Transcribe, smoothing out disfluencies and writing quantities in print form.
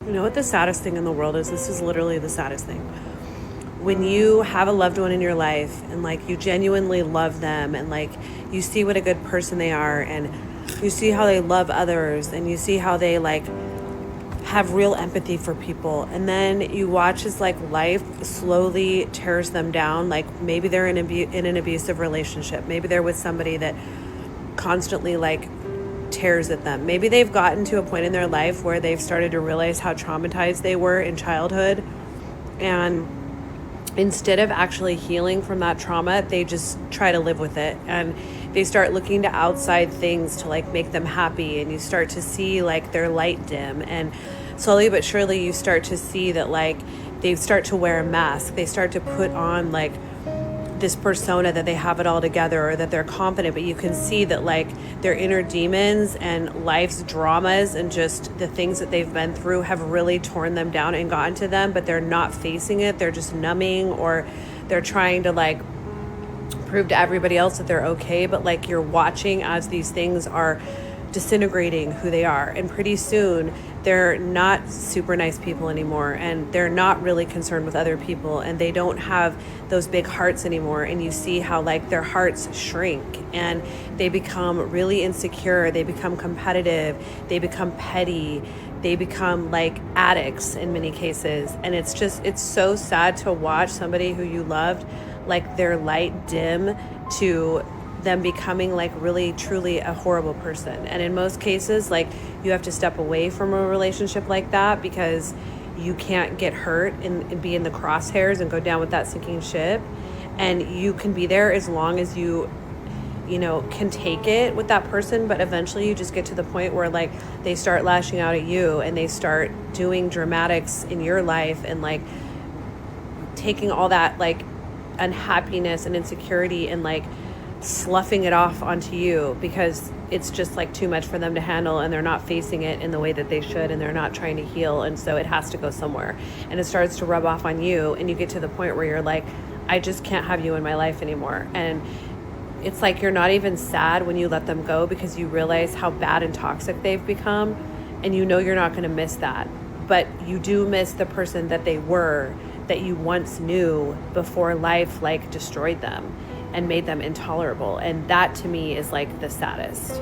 You know what the saddest thing in the world is? This is literally the saddest thing. When you have a loved one in your life and like you genuinely love them and like you see what a good person they are and you see how they love others and you see how they like have real empathy for people, and then you watch as like life slowly tears them down. Like maybe they're in an abusive relationship, maybe they're with somebody that constantly like tears at them. Maybe they've gotten to a point in their life where they've started to realize how traumatized they were in childhood, and instead of actually healing from that trauma, they just try to live with it, and they start looking to outside things to like make them happy, and you start to see like their light dim, and slowly but surely you start to see that like they start to wear a mask. They start to put on like this persona that they have it all together or that they're confident, but you can see that like their inner demons and life's dramas and just the things that they've been through have really torn them down and gotten to them, but they're not facing it. They're just numbing, or they're trying to like prove to everybody else that they're okay, but like you're watching as these things are disintegrating who they are, and pretty soon they're not super nice people anymore, and they're not really concerned with other people, and they don't have those big hearts anymore, and you see how like their hearts shrink and they become really insecure, they become competitive, they become petty, they become like addicts in many cases. And it's so sad to watch somebody who you loved, like their light dim to them becoming like really truly a horrible person. And in most cases, like you have to step away from a relationship like that because you can't get hurt and be in the crosshairs and go down with that sinking ship. And you can be there as long as you can take it with that person, but eventually you just get to the point where like they start lashing out at you and they start doing dramatics in your life and like taking all that like unhappiness and insecurity and like sloughing it off onto you because it's just like too much for them to handle, and they're not facing it in the way that they should, and they're not trying to heal, and so it has to go somewhere, and it starts to rub off on you, and you get to the point where you're like, I just can't have you in my life anymore. And it's like you're not even sad when you let them go because you realize how bad and toxic they've become, and you're not going to miss that, but you do miss the person that they were, that you once knew before life like destroyed them and made them intolerable. And that to me is like the saddest.